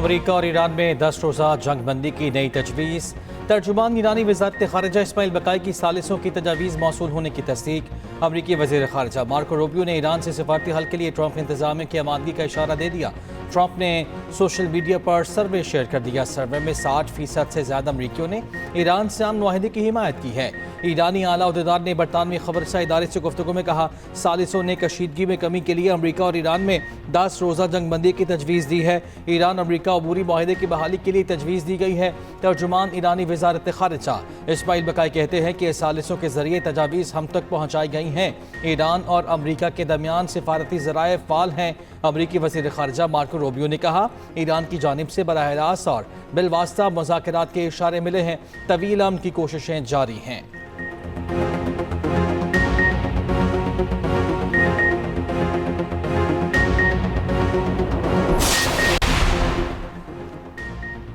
अमरीका और ईरान में 10 रोज़ा जंग बंदी की नई तजवीज़। तर्जुमान ईरानी वज़ारत ख़ारिजा इस्माइल बकाई की सालिसों की तजावीज़ मौसूल होने की तस्दीक। अमरीकी वज़ीर ख़ारिजा मार्को रूबियो ने ईरान से सिफारती हल के लिए ट्रंप इंतज़ामिया की आमादगी का इशारा दे दिया। ट्रंप ने सोशल मीडिया पर सर्वे शेयर कर दिया। सर्वे में 60% से ज़्यादा अमरीकियों ने ईरान से अमन मुआहदे की हिमायत की है। ईरानी आला अहदेदार ने बरतानवी खबरसा इदारे से गुफ्तगू में कहा, सालिसों ने कशीदगी में कमी के लिए अमरीका और ईरान में 10 रोज़ा जंग बंदी की तजवीज़ दी है। ईरान अमरीका अबूरी मुआहदे की बहाली के लिए तजवीज़ दी गई है। तर्जुमान ईरानी वज़ारत ख़ारिजा इस्माइल बकाई कहते हैं कि सालिसों के जरिए तजावीज़ हम तक पहुँचाई गई हैं। ईरान और अमरीका के दरमियान सिफारती ज़राए फ़ाल हैं। अमरीकी वज़ीर ख़ारिजा मार्को रूबियो ने कहा, ईरान की जानिब से बराह रास्त और बिलवास्ता मुज़ाकरात के इशारे मिले हैं। तवील अमन की कोशिशें जारी हैं।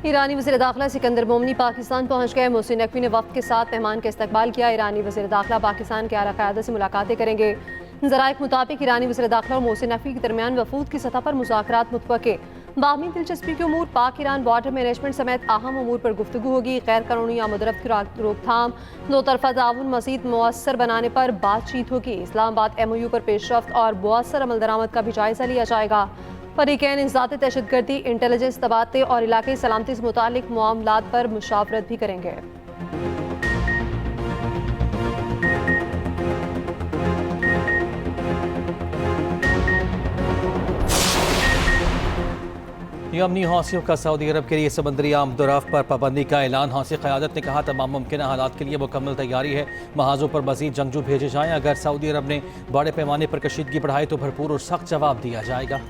ईरानी वज़ीर दाखिला सिकंदर मोमनी पाकिस्तान पहुंच गए। मोहसिन नकवी ने वफ़द के साथ मेहमान का इस्तकबाल किया। ईरानी वज़ीर दाखिला पाकिस्तान के आला क़यादत से मुलाकातें करेंगे। ज़राए के मुताबिक ईरानी वज़ीर दाखिला और मोहसिन नकवी के दरमियान वफूद की सतह पर मुज़ाकरात मुतवक्के। बाहमी दिलचस्पी के उमूर, पाक ईरान बॉर्डर मैनेजमेंट समेत अहम उमूर पर गुफ्तगू होगी। गैर कानूनी आमदरफ्त की रोकथाम, दो तरफा ताउन मज़ीद मुअस्सर बनाने पर बातचीत होगी। इस्लामाबाद MOU पर पेशरफ्त और मुअस्सर अमल दरामद का भी जायजा लिया जाएगा। फरीकैन इंसदाद दहशतगर्दी, इंटेलिजेंस तबादले और इलाक़ाई सलामती से मुतालिक मामलात पर मुशावरत भी करेंगे। यमनी हौसियों का सऊदी अरब के लिए समंदरी आमदोरफ्त पर पाबंदी का ऐलान। हौसी क़यादत ने कहा, तमाम मुमकिन हालात के लिए मुकम्मल तैयारी है। महाजों पर मज़ीद जंगजू भेजे जाएँ। अगर सऊदी अरब ने बड़े पैमाने पर कशीदगी बढ़ाई तो भरपूर और सख्त जवाब दिया जाएगा।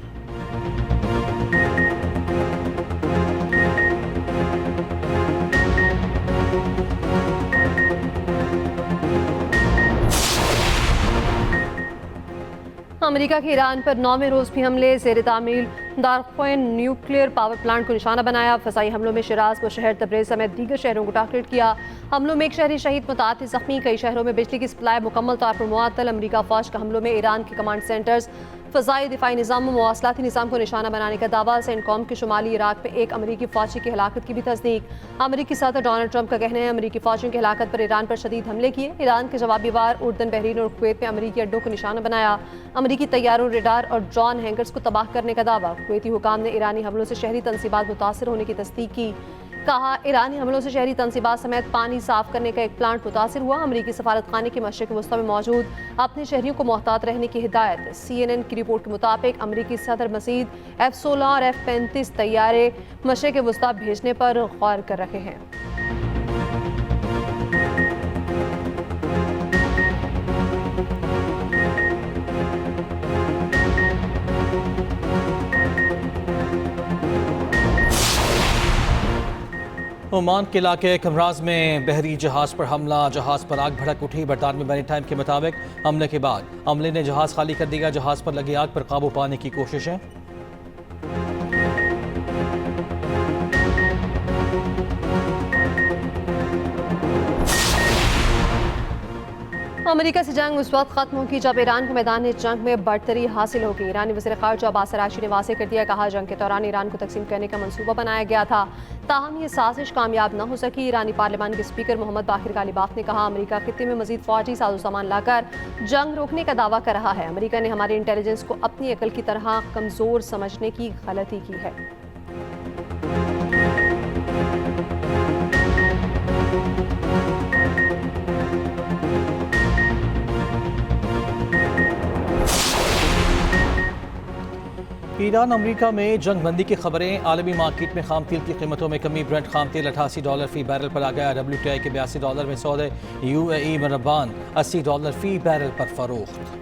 अमेरिका के ईरान पर 9वें रोज़ भी हमले। ज़ेर तामील दारख्वेन न्यूक्लियर पावर प्लांट को निशाना बनाया। फ़ज़ाई हमलों में शिराज, बुशहर, तब्रेज़ समेत दीगर शहरों को टारगेट किया। हमलों में एक शहरी शहीद, मुताअद्दिद ज़ख्मी। कई शहरों में बिजली की सप्लाई मुकम्मल तौर पर मुअत्तल। अमरीका फ़ौज के हमलों में ईरान के कमांड सेंटर्स, फ़ज़ाई दिफाई निज़ाम, मवासलाती निज़ाम को निशाना बनाने का दावा। सेंटकॉम के शुमाली इराक में एक अमरीकी फ़ौजी की हलाकत की भी तस्दीक। अमरीकी सदर डोनाल्ड ट्रंप का कहना है, अमरीकी फ़ौजियों की हलाकत पर ईरान पर शदीद हमले किए। ईरान के जवाबी वार उर्दन, बहरीन और कुवैत में अमरीकी अड्डों को निशाना बनाया। अमरीकी तैयारों, रेडार और ड्रोन हैंगर्स को तबाह करने का दावा। कुवैती हुकाम ने ईरानी हमलों से शहरी तनसीबात मुतासर होने की तस्दीक की। कहा, ईरानी हमलों से शहरी तनसीबात समेत पानी साफ करने का एक प्लांट मुतासर हुआ। अमरीकी सफारत खाने के मशरिक़ वस्ता में मौजूद अपने शहरियों को मोहतात रहने की हिदायत। CNN की रिपोर्ट के मुताबिक अमरीकी सदर मजीद F-16 और F-35 तैयारे मशरिक़ वस्ता भेजने पर गौर कर रहे हैं। ओमान के इलाके कमराज में बहरी जहाज पर हमला। जहाज पर आग भड़क उठी। बरतानवी मैरी टाइम के मुताबिक हमले के बाद अमले ने जहाज खाली कर दिया। जहाज पर लगी आग पर काबू पाने की कोशिशें। अमेरिका से जंग उस वक्त खत्म होगी जब ईरान को मैदान जंग में बढ़तरी हासिल होगी। ईरानी वज़ीर ख़ारिजा अब्बास अराग़ची ने वाज़ेह कर दिया। कहा, जंग के दौरान ईरान को तकसीम करने का मंसूबा बनाया गया था, ताहम ये साजिश कामयाब न हो सकी। ईरानी पार्लियामान के स्पीकर मोहम्मद बाक़िर गालिबाफ ने कहा, अमेरिका खित्ते में मज़ीद फ़ौजी साजो सामान लाकर जंग रोकने का दावा कर रहा है। अमेरिका ने हमारे इंटेलिजेंस को अपनी अकल की तरह कमज़ोर समझने की गलती की है। ईरान अमरीका में जंग बंदी की खबरें। आलमी मार्केट में खाम तेल की कीमतों में कमी। ब्रेंट खाम तेल $88 फी बैरल पर आ गया। WTI के $82 में सौदे। UAE मरबान $80 फी बैरल पर फरोख्त।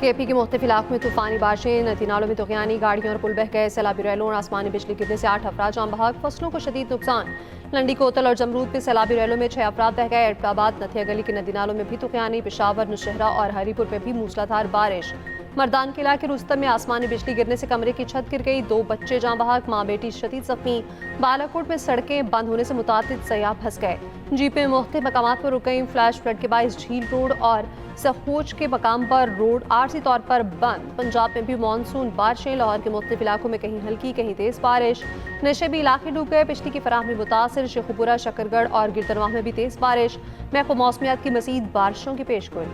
KP के मुख्तलिफ इलाकों में तूफानी बारिशें। नदी नालों में तुग़यानी, गाड़ियों और पुल बह गए। सैलाबी रैलों और आसमानी बिजली गिरने से 8 अफराद जान बहक। फसलों को शदीद नुकसान। लंडी, कोतल और जमरूद में सैलाबी रैलों में 6 अफराद बह गए। एबटाबाद, नथिया गली के नदी नालों में भी तुग़यानी। पेशावर, नौशहरा और हरीपुर में भी मूसलाधार बारिश। मर्दान किला के रुस्तम में आसमानी बिजली गिरने से कमरे की छत गिर गई, 2 बच्चे जाँ बहक, मां बेटी शदीद जख्मी। बालाकोट में सड़कें बंद होने से मुतादिद सयाह फंस गए। जीपें मुख्तलिफ मकामात पर रुक गईं। फ्लैश फ्लड के बायस झील रोड और सखोज के मकाम पर रोड आरजी तौर पर बंद। पंजाब में भी मानसून बारिशें, लाहौर के मुख्तलिफ इलाकों में कहीं हल्की कहीं तेज बारिश। नशेबी इलाके डूब गए, बिजली की फराहमी मुतासर। शेखुपुरा, शकरगढ़ और गिरतनवाह में भी तेज बारिश। महकमा मौसमियात की मजीद बारिशों की पेशगोई।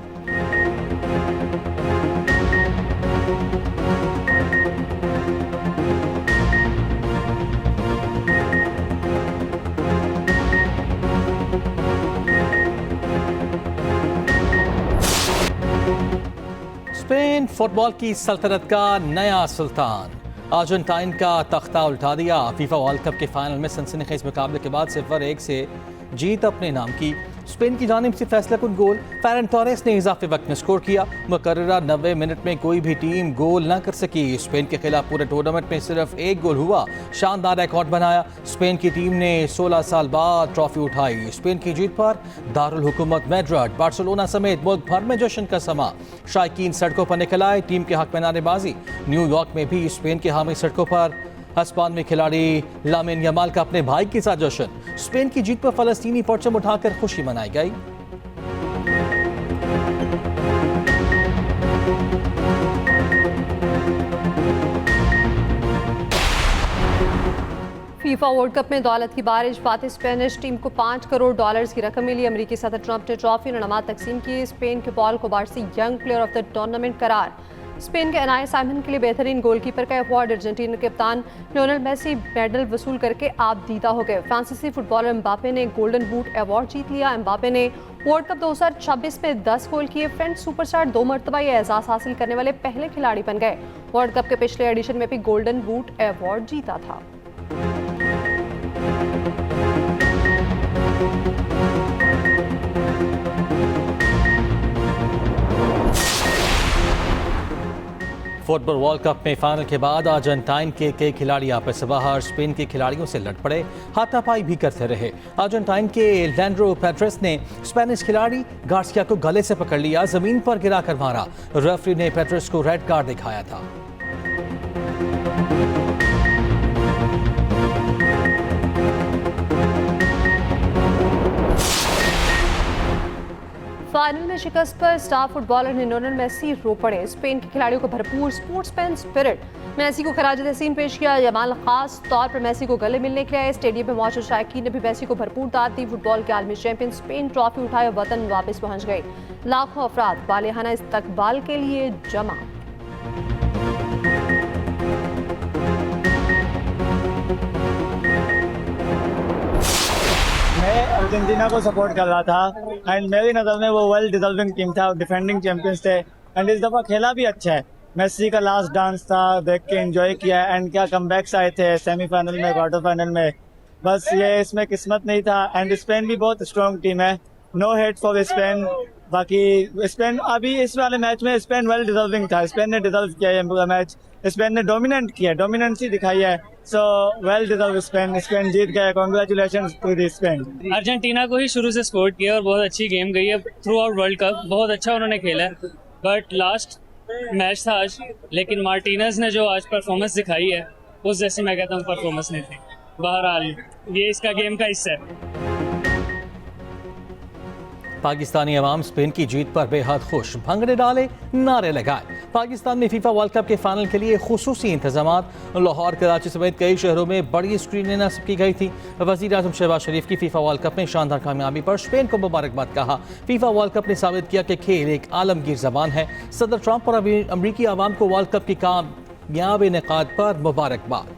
स्पेन फुटबॉल की सल्तनत का नया सुल्तान, अर्जेंटाइन का तख्ता उल्टा दिया। फीफा वर्ल्ड कप के फाइनल में सनसनीखेज मुकाबले के बाद 0-1 से जीत अपने नाम की। स्पेन की जानिब से फैसलाकुन गोल फेरन टोरेस ने इजाफी वक्त में स्कोर किया। मुकर्ररा 90 मिनट में कोई भी टीम गोल न कर सकी। स्पेन के खिलाफ पूरे टूर्नामेंट में सिर्फ 1 गोल हुआ, शानदार रिकॉर्ड बनाया। स्पेन की टीम ने 16 साल बाद ट्रॉफी उठाई। स्पेन की जीत पर दारुल हुकूमत मैड्रिड, बार्सिलोना समेत मुल्क भर में जश्न का समा। शायकीन सड़कों पर निकल आए, टीम के हक में नारेबाजी। न्यूयॉर्क में भी स्पेन के हामी सड़कों पर हस्पानवी खिलाड़ी लामिन यमाल का अपने भाई के साथ जश्न। स्पेन की जीत पर फलस्तीनी परचम उठाकर खुशी मनाई गई। फीफा वर्ल्ड कप में दौलत की बारिश, फातिह स्पेनिश टीम को $5 करोड़ की रकम मिली। अमेरिकी सदर ट्रंप ने ट्रॉफी इनामात तकसीम की। स्पेन के Paul Cubarsi young player of the tournament करार। स्पेन के एनाया साइमन के लिए बेहतरीन गोलकीपर का अवार्ड। अर्जेंटीना के कप्तान लियोनेल मेसी मेडल वसूल करके आप दीदा हो गए। फ्रांसीसी फुटबॉलर एम्बापे ने गोल्डन बूट अवार्ड जीत लिया। एम्बापे ने वर्ल्ड कप 2026 में 10 गोल किए। फ्रेंच सुपरस्टार 2 मरतबा ये एजाज हासिल करने वाले पहले खिलाड़ी बन गए। वर्ल्ड कप के पिछले एडिशन में भी गोल्डन बूट अवार्ड जीता था। फुटबॉल वर्ल्ड कप में फाइनल के बाद अर्जेंटाइन के कई खिलाड़ी आपस में बाहर स्पेन के खिलाड़ियों से लड़ पड़े, हाथापाई भी करते रहे। अर्जेंटाइन के लैंड्रो पेड्रेस ने स्पेनिश खिलाड़ी गार्सिया को गले से पकड़ लिया, जमीन पर गिराकर मारा। रेफरी ने पेड्रेस को रेड कार्ड दिखाया था। फाइनल में शिकस्त पर स्टार फुटबॉलर लियोनेल मेसी रो पड़े। स्पेन के खिलाड़ियों को भरपूर स्पोर्ट्समैन स्पिरिट। मेसी को खराज तहसीन पेश किया। यमाल खास तौर पर मेसी को गले मिलने के लिए आए। स्टेडियम में मौजूद शायकीन ने भी मेसी को भरपूर दाद दी। फुटबॉल के आलमी चैंपियन स्पेन ट्रॉफी उठाए वतन वापस पहुंच गए। लाखों अफराद बालिहाना इस्तकबाल के लिए जमा। मैं अर्जेंटीना को सपोर्ट कर रहा था एंड मेरी नज़र में वो वेल डिजर्विंग टीम था, डिफेंडिंग चैंपियंस थे एंड इस दफ़ा खेला भी अच्छा है। मेसी का लास्ट डांस था, देख के एंजॉय किया एंड क्या कमबैक्स आए थे सेमीफाइनल में, क्वार्टर फाइनल में। बस ये इसमें किस्मत नहीं था एंड स्पेन भी बहुत स्ट्रॉन्ग टीम है। No hate for Spain. बाकी स्पेन अभी इस वाले मैच में स्पेन वेल डिजर्विंग था, स्पेन ने डिजर्व किया ये पूरा मैच। स्पेन ने डोमिनेंट किया, डोमिनेंसी दिखाई है। So well deserve Spain, Spain जीत गया। Congratulations to the Spain. Argentina को ही शुरू से सपोर्ट किया और बहुत अच्छी गेम गई है थ्रू आउट वर्ल्ड कप, बहुत अच्छा उन्होंने खेला है। बट लास्ट मैच था आज, लेकिन मार्टिनेज ने जो आज परफॉर्मेंस दिखाई है उस जैसी मैं कहता हूँ परफॉर्मेंस नहीं थी। बहरहाल ये इसका गेम का हिस्सा है। पाकिस्तानी अवाम स्पेन की जीत पर बेहद खुश, भंगड़े डाले, नारे लगाए। पाकिस्तान में फीफा वर्ल्ड कप के फाइनल के लिए खुसूसी इंतजामात। लाहौर, कराची समेत कई शहरों में बड़ी स्क्रीनें नस्ब की गई थी। वज़ीर आज़म शहबाज शरीफ की फीफा वर्ल्ड कप में शानदार कामयाबी पर स्पेन को मुबारकबाद कहा। फीफा वर्ल्ड कप ने साबित किया कि खेल एक आलमगीर जबान है। सदर ट्रंप और अमरीकी अवाम को वर्ल्ड कप की कामयाब इनेकाद पर मुबारकबाद।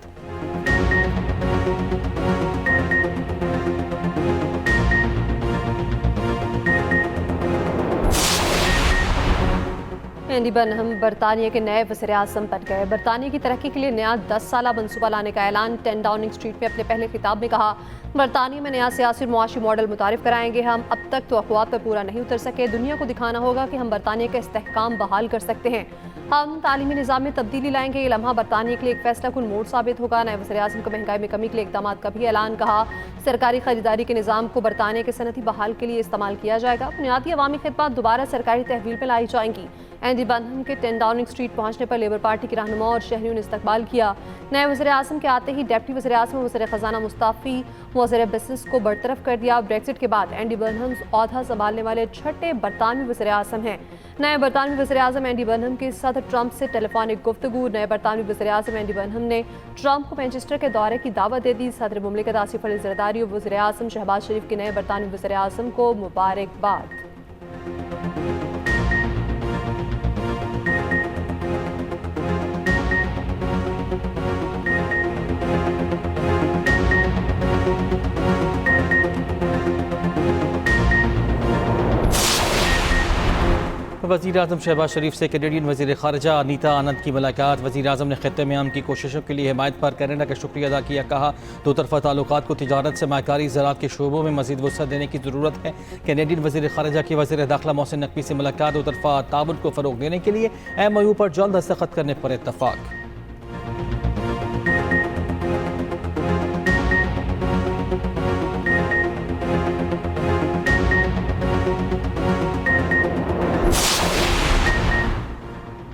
एंडी बर्नहम बरतानिया के नए वज़ीर आज़म बन गए। बरतानिया की तरक्की के लिए नया 10 साला मनसूबा लाने का ऐलान। 10 डाउनिंग स्ट्रीट में अपने पहले खिताब में कहा, बरतानिया में नया सियासी और मुआशी मॉडल मुतारिफ कराएंगे। हम अब तक तो अखवात पर पूरा नहीं उतर सके। दुनिया को दिखाना होगा कि हम बरतानिया का इस्तेहकाम बहाल कर सकते हैं। हम तालीमी निज़ाम में तब्दीली लाएंगे। ये लम्हा बरतानिया के लिए एक फैसला कुन मोड़ साबित होगा। नए वज़ीर-ए-आज़म को महंगाई में कमी के लिए इक़दाम का भी ऐलान। कहा सरकारी खरीदारी के निज़ाम को बरतानिया के सनती बहाल के लिए इस्तेमाल किया जाएगा। बुनियादी अवामी खिदमत दोबारा सरकारी तहवील में लाई जाएंगी। एंडी बर्नहम के 10 डाउनिंग स्ट्रीट पहुंचने पर लेबर पार्टी के रहनुमा और शहरियों ने इस्तकबाल किया। नए वज़ीर-ए-आज़म के आते ही डिप्टी वज़ीर-ए-आज़म और वज़ीर ख़ज़ाना मुस्ताफ़ी वज़ीर बिज़नेस को बरतरफ कर दिया। ब्रेक्सिट के बाद एंडी बर्नहम ओहदा संभालने वाले छठे बरतानवी वज़ीर-ए-आज़म हैं। नए बरतानवी वज़ीर-ए-आज़म एंडी बर्नहम के साथ ट्रंप से टेलीफोनिक गुफ्तगू। नए बरतानवी वज़ीर-ए-आज़म एंडी बर्नहम ने ट्रंप को मैनचेस्टर के दौरे की दावत दे दी। सदर मुमलिकत आसिफ अली ज़रदारी और वज़ीर-ए-आज़म शहबाज शरीफ के नए बरतानवी वज़ीर-ए-आज़म को मुबारकबाद। वज़ीर-ए-आज़म शहबाज शरीफ से कैनेडियन वज़ीर ख़ारजा अनीता आनंद की मुलाकात। वज़ीर-ए-आज़म ने ख़ित्ते में अमन की कोशिशों के लिए हिमायत पर कनाडा का शुक्रिया अदा किया। कहा दो तरफ़ा ताल्लुकात को तिजारत से माकारी ज़राअत के शोबों में मज़ीद वसअत देने की ज़रूरत है। कैनेडियन वज़ीर ख़ारजा की वज़ीर दाखिला मोहसिन नकवी से मुलाकात। दो तरफ़ा ताउन को फ़रोग़ देने के लिए MOU पर जल्द दस्तखत करने पर इत्तफ़ाक़।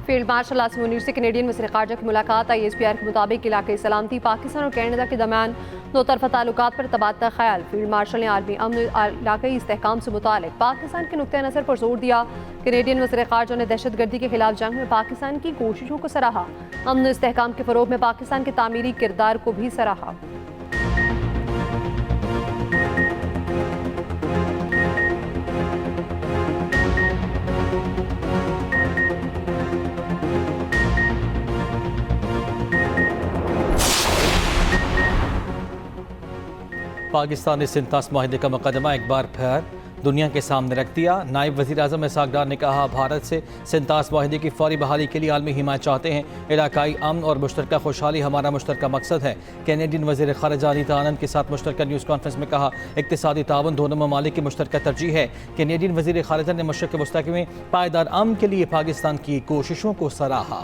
फील्ड मार्शल आसिम मुनीर से कैनेडियन वज़ीर ख़ारजा की मुलाकात। ISPR के मुताबिक इलाक़ाई सलामती पाकिस्तान और कनाडा के दरमियान दो तरफ़ा ताल्लुकात पर तबादला ख्याल। फील्ड मार्शल ने आलमी अमन इलाक़ाई इस्तेहकाम से मुतालिक पाकिस्तान के नुक्ते नज़र पर जोर दिया। कैनेडियन वज़ीर ख़ारजा ने दहशत गर्दी के खिलाफ जंग में पाकिस्तान की कोशिशों को सराहा। अमन इस्तेहकाम के फ़रोग़ में पाकिस्तान के तामीरी किरदार को भी सराहा। पाकिस्तान ने सिंतास माहिदे का मुकदमा एक बार फिर दुनिया के सामने रख दिया। नायब वज़ीर आज़म इसहाक़ डार ने कहा भारत से सिंतास माहिदे की फौरी बहाली के लिए आलमी हिमायत चाहते हैं। इलाकाई अमन और मुश्तरका खुशहाली हमारा मुश्तरका मकसद है। कैनेडियन वज़ीर ख़ारजा अनीता आनंद के साथ मुश्तरका न्यूज़ कॉन्फ्रेंस में कहा इक़्तिसादी ताउन दोनों ममालिक की मुश्तरका तरजीह है। कैनेडियन वज़ीर ख़ारजा ने मशरक़ वस्ती में पायदार अमन के लिए पाकिस्तान की कोशिशों को सराहा।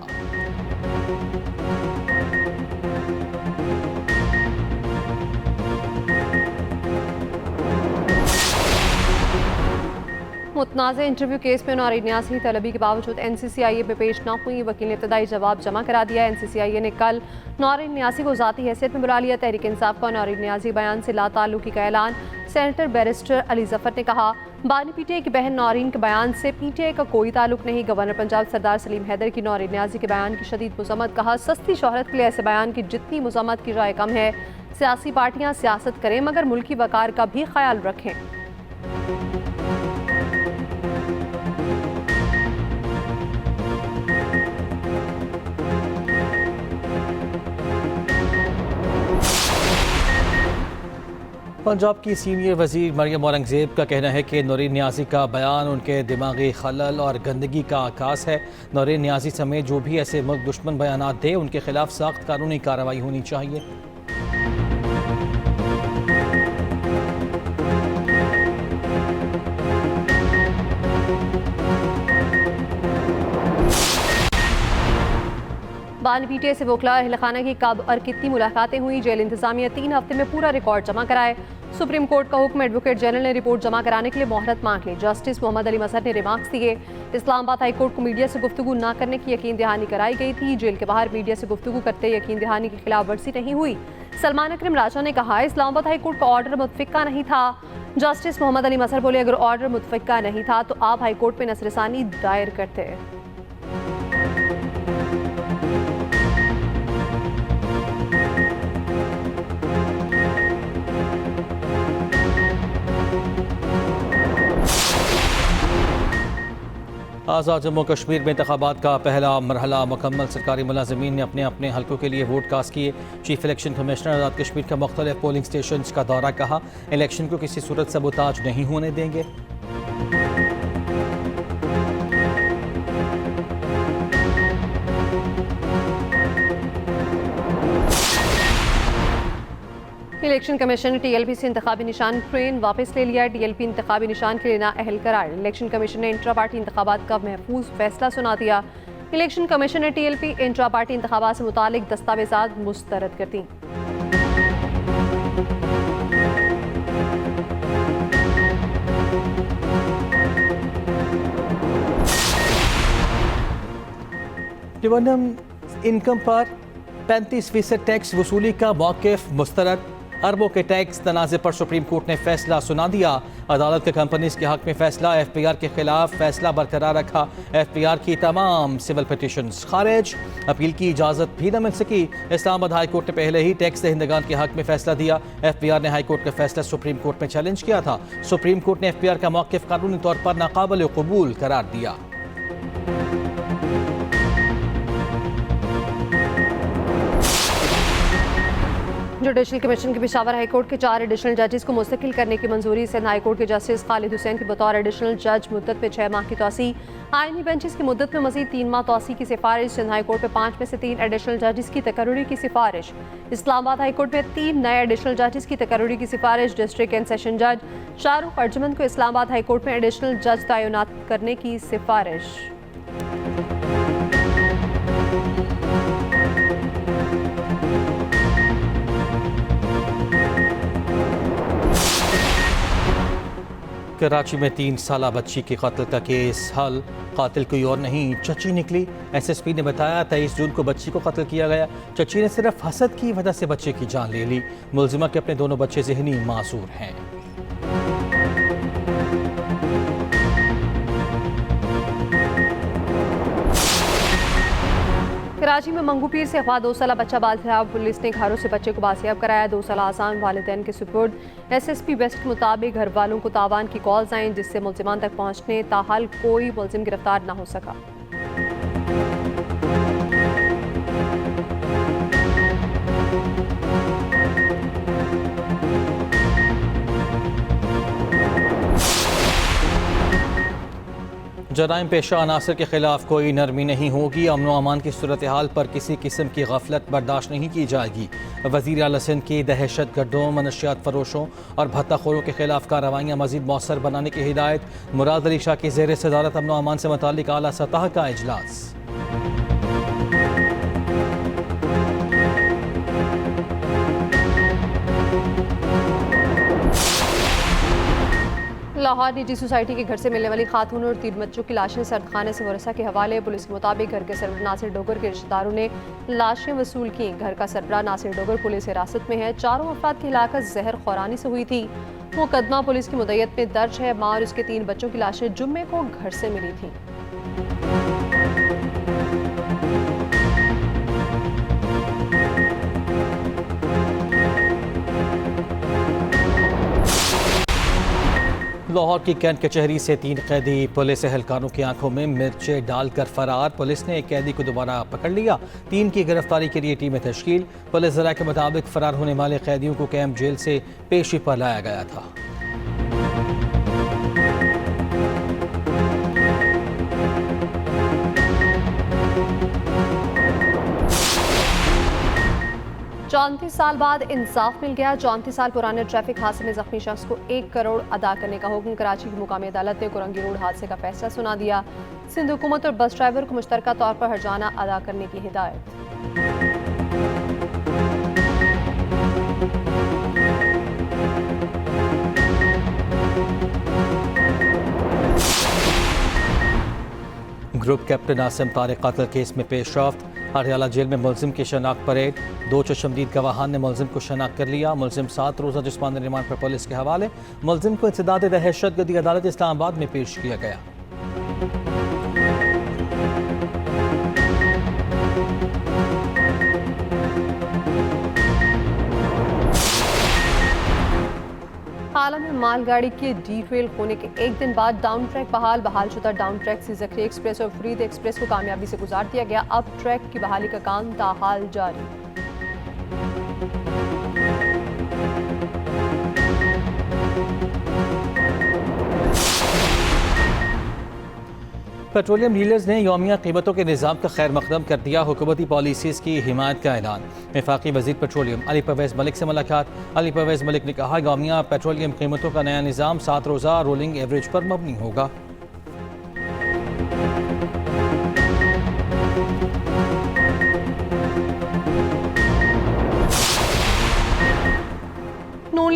मुतनाज़ इंटरव्यू केस में नौरीन न्यासी तलबी के बावजूद NCCIA में पेश न हुई। वकील ने इब्तदाई जवाब जमा करा दिया। NCCIA ने कल नौरीन न्यासी को ज़ाती हैसियत में बुला लिया। तहरीक इंसाफ का नौरीन न्यासी बयान से लाताल्लुकी का ऐलान। सेनेटर बैरिस्टर अली जफर ने कहा बानी PTI की बहन नौरीन के बयान से PTI का कोई ताल्लुक नहीं। गवर्नर पंजाब सरदार सलीम हैदर की नौरीन न्यासी के बयान की शदीद मज़म्मत। कहा सस्ती शोहरत के लिए ऐसे बयान की जितनी मज़म्मत की जाए कम है। सियासी पार्टियाँ सियासत करें मगर मुल्की वक़ार का भी ख्याल रखें। पंजाब की सीनियर वज़ीर मरियम औरंगज़ेब का कहना है कि नौरीन न्याज़ी का बयान उनके दिमागी खलल और गंदगी का आकाश है। नौरीन न्याज़ी समेत जो भी ऐसे मुल्क दुश्मन बयानात दे उनके खिलाफ सख्त कानूनी कार्रवाई होनी चाहिए। बानी PTI से वोकला अहल खाना की कब और कितनी मुलाकातें हुई। जेल इंतजामिया 3 हफ्ते में पूरा रिकॉर्ड जमा कराए। सुप्रीम कोर्ट का हुक्म। एडवोकेट जनरल ने रिपोर्ट जमा कराने के लिए मोहलत मांग ली। जस्टिस मोहम्मद अली मजहर ने रिमार्क्स दिए। इस्लामाबाद हाई कोर्ट को मीडिया से गुफ्तगू न करने की यकीन दहानी कराई गई थी। जेल के बाहर मीडिया से गुफ्तगू करते यकीन दहानी की खिलाफ वर्जी नहीं हुई। सलमान अकरम राजा ने कहा इस्लामाबाद हाई कोर्ट का ऑर्डर मुतफ़िका नहीं था। जस्टिस मोहम्मद अली मजहर बोले अगर ऑर्डर मुतफ़िका नहीं था तो आप हाई कोर्ट में नज़रसानी दायर करते। आज़ाद जम्मू कश्मीर में इंतखाबात का पहला मरहला मुकम्मल। सरकारी मुलाजिमीन ने अपने अपने हल्कों के लिए वोट कास्ट किए। Chief election commissioner Azad Kashmir का मुख्तलिफ पोलिंग स्टेशन का दौरा। कहा इलेक्शन को किसी सूरत सबूताज नहीं होने देंगे। इलेक्शन कमीशन ने TLP से इंतखाबी निशान क्रेन वापस ले लिया। TLP इंतखाबी निशान के लिए नाअहल करार। इलेक्शन कमीशन ने इंट्रा पार्टी इंतखाबात का महफूज फैसला सुना दिया। इलेक्शन कमीशन ने TLP इंट्रा पार्टी इंतखाबात से मुतालिक दस्तावेजात मुस्तरद कर दी। डिविडेंड इनकम पर 35% टैक्स वसूली का मौक़िफ़ मुस्तरद। अरबों के टैक्स तनाज़े पर सुप्रीम कोर्ट ने फैसला सुना दिया। अदालत के कंपनीज के हक में फैसला। FPR के खिलाफ फैसला बरकरार रखा। FPR की तमाम सिविल पिटिशंस खारिज। अपील की इजाज़त भी न मिल सकी। इस्लामाबाद हाई कोर्ट ने पहले ही टैक्स दहिंदगान के हक में फैसला दिया। FPR ने हाई कोर्ट का फैसला सुप्रीम कोर्ट में चैलेंज किया था। सुप्रीम कोर्ट ने FPR का मौक़िफ़ कानूनी तौर पर नाकाबिल कबूल करार दिया। जुडिशल कमीशन के पेशावर हाईकोर्ट के 4 एडिशनल जजेस को मुस्तकिल करने की मंजूरी। सिंध हाईकोर्ट के जस्टिस खालिद हुसैन की बतौर एडिशनल जज मुद्दत में 6 माह की तोसी। आईनी बेंचेस की मुद्दत में मजीद 3 माह तोसी की सिफारिश। सिंध हाईकोर्ट में 5 में से 3 एडिशनल जजेस की तकर्री की सिफारिश। इस्लामाबाद हाईकोर्ट में 3 नए एडिशनल जजेस की तकर्री की सिफारिश। डिस्ट्रिक्ट एंड सेशन जज शाहरुख अर्जुमंद को इस्लामाबाद हाईकोर्ट में एडिशनल जज तैनात करने की सिफारिश। कराची में 3 साला बच्ची के कत्ल का केस हल। कातिल कोई और नहीं, चची निकली। SSP ने बताया 23 जून को बच्ची को कत्ल किया गया। चची ने सिर्फ हसद की वजह से बच्चे की जान ले ली। मुलजिमा के अपने दोनों बच्चे ज़हनी मासूर हैं। कराची में मंगूपीर से अफवा 2 साला बच्चा बाल। पुलिस ने घरों से बच्चे को बासियाब कराया। 2 साला आसान वालिदैन के सुपुर्द। SSP वेस्ट के मुताबिक घर वालों को तावान की कॉल्स आईं, जिससे मुलजिमान तक पहुंचने ताहाल कोई मुलजिम गिरफ्तार न हो सका। जराइम पेशा अनासर के खिलाफ कोई नरमी नहीं होगी। अमन व अमान की सूरत हाल पर किसी किस्म की गफलत बर्दाश्त नहीं की जाएगी। वज़ीर आला सिंध की दहशत गर्दों, मनशियात फरोशों और भत्ताखोरों के खिलाफ कार्रवाइयाँ मज़ीद मौसर बनाने की हिदायत। मुराद अली शाह की ज़ेर सदारत अमन व अमान से मुताल्लिक़ आला सतह का इजलास। लाहौर निजी सोसाइटी के घर से मिलने वाली खातून और 3 बच्चों की लाशें सरखाने से वरसा के हवाले। पुलिस के मुताबिक घर के सरबराह नासिर डोगर के रिश्तेदारों ने लाशें वसूल की। घर का सरबराह नासिर डोगर पुलिस हिरासत में है। 4 अफराद की हिलाकत जहर खौरानी से हुई थी। मुकदमा पुलिस की मुद्दत में दर्ज है। माँ और उसके 3 बच्चों की लाशें जुम्मे को घर से मिली थी। लाहौर की कैंट कचहरी से 3 कैदी पुलिस एहलकारों की आंखों में मिर्चें डालकर फरार। पुलिस ने एक कैदी को दोबारा पकड़ लिया। 3 की गिरफ्तारी के लिए टीमें तश्कील। पुलिस ज़रा के मुताबिक फरार होने वाले कैदियों को कैंप जेल से पेशी पर लाया गया था। चौंतीस साल बाद इंसाफ मिल गया। 34 साल पुराने ट्रैफिक हादसे में जख्मी शख्स को 1 करोड़ अदा करने का हुक्म। कराची की मुकामी अदालत ने कुरंगी रोड हादसे का फैसला सुना दिया। सिंध हुकूमत और बस ड्राइवर को मुश्तरका तौर पर हर्जाना अदा करने की हिदायत। ग्रुप कैप्टन आसिम तारिक कत्ल केस में पेशरफ्त। हरियाला जेल में मुलजिम की शनाख्त परेड। 2 चशमदीद गवाहान ने मुलजिम को शनाख्त कर लिया। मुलजिम 7 रोज़ा जिस्मानी रिमांड पर पुलिस के हवाले। मुलजिम को इंसदाद दहशतगर्दी अदालत इस्लामाबाद में पेश किया गया। हाल में मालगाड़ी के डीरेल होने के 1 दिन बाद डाउन ट्रैक बहाल शुदा डाउन ट्रैक से ज़खरी एक्सप्रेस और फरीद एक्सप्रेस को कामयाबी से गुजार दिया गया। अब ट्रैक की बहाली का काम ताहाल जारी। पेट्रोलियम डीलर्स ने यौमिया कीमतों के निज़ाम का खैर मकदम कर दिया। हुकूमती पॉलिसीज़ की हिमायत का ऐलान। वफाकी वज़ीर पेट्रोलियम अली परवेज़ मलिक से मुलाकात। अली परवेज़ मलिक ने कहा यौमिया पेट्रोलियम कीमतों का नया निज़ाम 7 रोज़ा रोलिंग एवरेज पर मबनी होगा।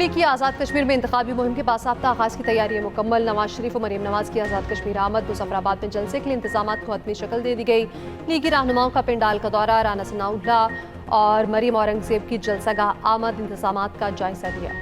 लीग की आज़ाद कश्मीर में इंतखाबी मुहिम के बासाब्ता आगाज़ की तैयारी मुकम्मल। नवाज शरीफ और मरीम नवाज की आज़ाद कश्मीर आमद। मुजफ्फराबाद में जलसे के लिए इंतजाम को हतमी शक्ल दे दी गई। लीगी रहनुमाओं का पिंडाल का दौरा। राना सनाउल्लाह और मरीम औरंगजेब की जलसागाह आमद। इंतजामात का जायजा लिया।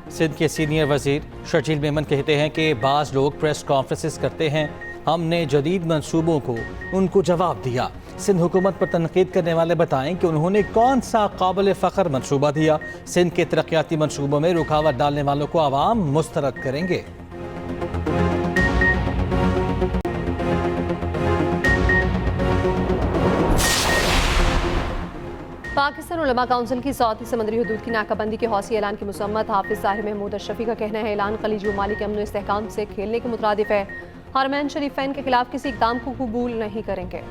सिंध के सीनियर वजीर शर्जील मेमन कहते हैं कि बाज़ लोग प्रेस कॉन्फ्रेंसेस करते हैं, हमने जदीद मंसूबों को उनको जवाब दिया। सिंध हुकूमत पर तनकीद करने वाले बताएं कि उन्होंने कौन सा काबिल फ़ख्र मंसूबा दिया। सिंध के तरक्याती मंसूबों में रुकावट डालने वालों को आवाम मुस्तरद करेंगे। पाकिस्तान उलमा काउंसिल की सऊदी समंदरी हदूद की नाकाबंदी के हौसी ऐलान की मुसम्मत। हाफिज ज़ाहिर महमूद अशरफी का कहना है ऐलान खलीजी ममालिक के अमन इस्तेहकाम से खेलने के मुतरादिफ है। हरमैन शरीफैन के खिलाफ किसी इक़दाम को कबूल नहीं करेंगे।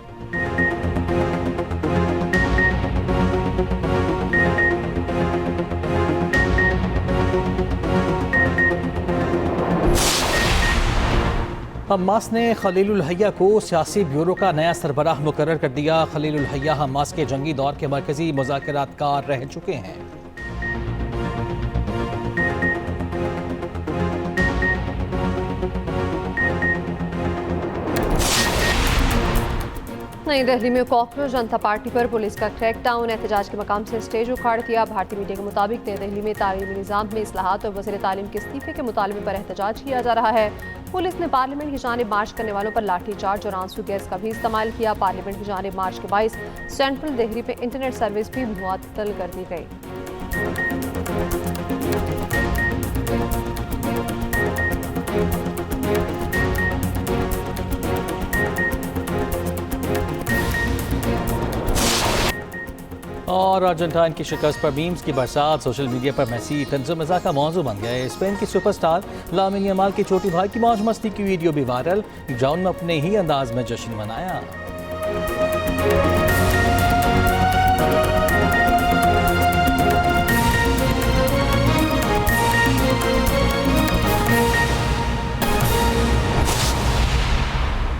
हमास ने खलीलुल हैया को सियासी ब्यूरो का नया सरबराह मुकर्रर कर दिया। खलीलुल हैया हमास के जंगी दौर के मरकजी मुज़ाकरातकार रह चुके हैं। नई दिल्ली में कॉकरोच जनता पार्टी पर पुलिस का क्रैकडाउन। एहतजाज के मकाम से स्टेज उखाड़ दिया। भारतीय मीडिया के मुताबिक नई दिल्ली में तालीमी निज़ाम में इस्लाहात और वज़ीर तालीम के इस्तीफे के मुतालबे पर एहतजाज किया जा रहा है। पुलिस ने पार्लियामेंट की जानिब मार्च करने वालों पर लाठीचार्ज और आंसू गैस का भी इस्तेमाल किया। पार्लियामेंट की जानिब मार्च के बाइस सेंट्रल दिल्ली पे इंटरनेट सर्विस भी मुअत्तल कर दी गई। और अर्जेंटाइन की शिकस्त पर मीम्स की बरसात। सोशल मीडिया पर मेसी तंज़ो मज़ाक का मौजू बन गए। स्पेन की सुपरस्टार लामिन यमाल के छोटी भाई की मौज मस्ती की वीडियो भी वायरल। ग्राउंड में अपने ही अंदाज में जश्न मनाया।